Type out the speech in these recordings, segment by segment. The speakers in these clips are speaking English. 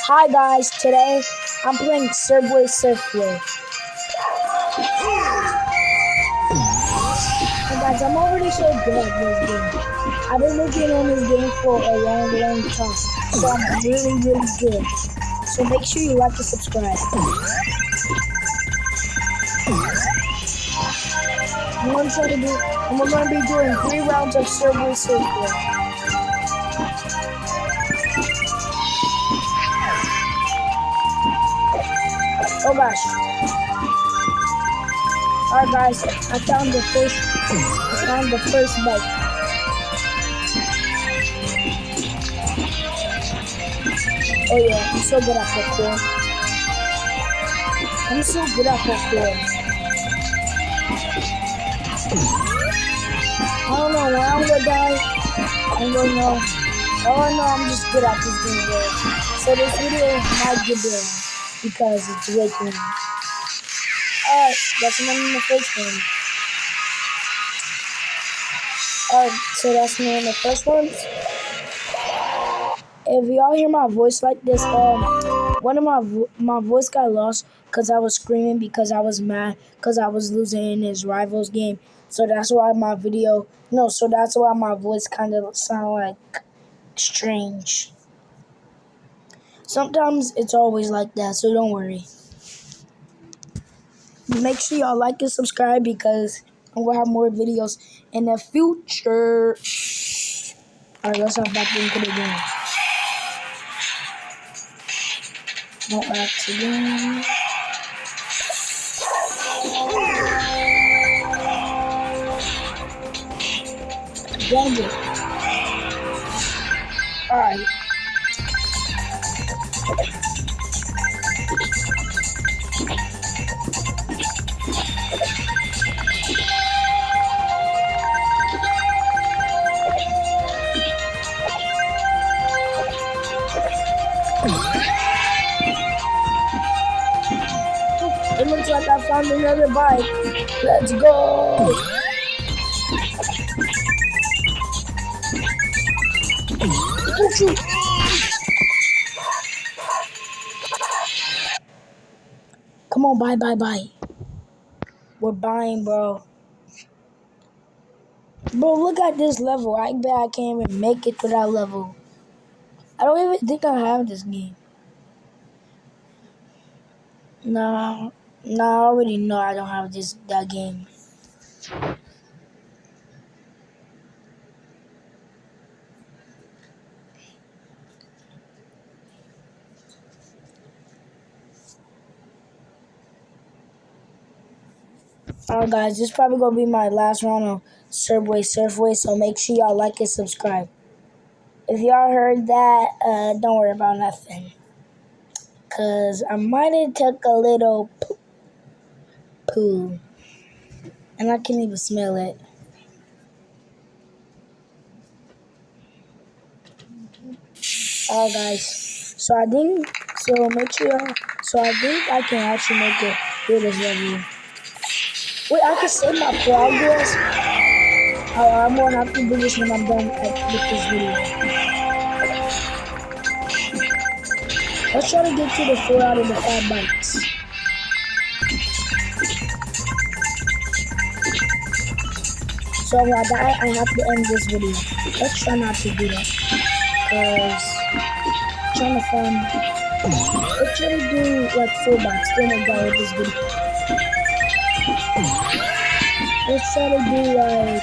Hi guys, today I'm playing Subway Surfway. And guys, I'm already so good at this game. I've been working on this game for a long time. So I'm really good. So make sure you like and subscribe. We're going to be doing 3 rounds of Subway Surfway. Oh gosh. Alright guys, I found the first bike. Oh yeah, I'm so good at parkour. I don't know when I'm gonna die. I don't know. All I know, I'm just good at this game, bro. So this video might get there because it's way too long. Alright, that's me in the first one. Alright, so that's me in the first one. If y'all hear my voice like this, one of my voice got lost because I was screaming because I was mad because I was losing in his rivals game. So that's why my voice kind of sound like strange. Sometimes it's always like that, so don't worry. Make sure y'all like and subscribe because I'm gonna have more videos in the future. Alright, let's hop back into the game. Not back to game. Dang it. Alright. It looks like I found another bike. Let's go! Oh, shoot. Come on, buy. We're buying, bro. Bro, look at this level. I bet I can't even make it to that level. I don't even think I have this game. Nah, I already know I don't have that game. Alright guys, this is probably gonna be my last round of Subway Surfway, so make sure y'all like and subscribe. If y'all heard that, don't worry about nothing. Cause I might have took a little poo. And I can't even smell it. Alright guys. So I think I can actually make it through this level. Wait, I can save my progress. I'm gonna have to do this when I'm done with this video. Let's try to get to the 4 out of the 5 bikes. So if I die, I have to end this video. Let's try not to do that. Cause I'm trying let's try to do like 4 bikes. Then we're done with this video. Let's try to do like,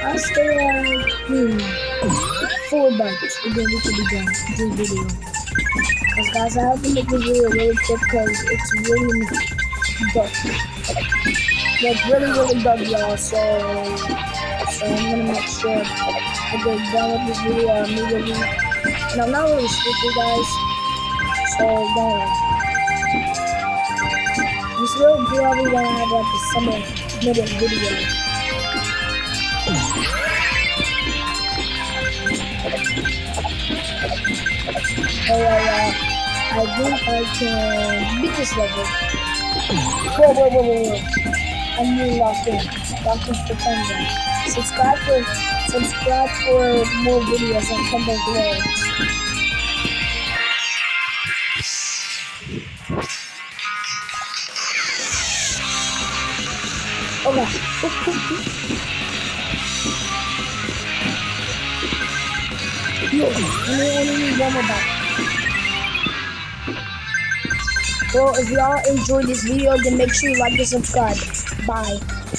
I'll stay at 4 bikes. And then we can be done with this video. Cause guys, I have to make this video really quick because it's really dark. Like really dark, y'all. So I'm gonna make sure I get done with this video immediately. And I'm not really stupid, guys. So don't worry. I'm still probably gonna have like a 7-minute video. I think I can beat this level. Whoa. I'm really locked in. Locked in for Kendall. Subscribe for more videos on Kendall vlogs. Okay. Yo, only need one more bite. Well, if y'all enjoyed this video, then make sure you like and subscribe. Bye.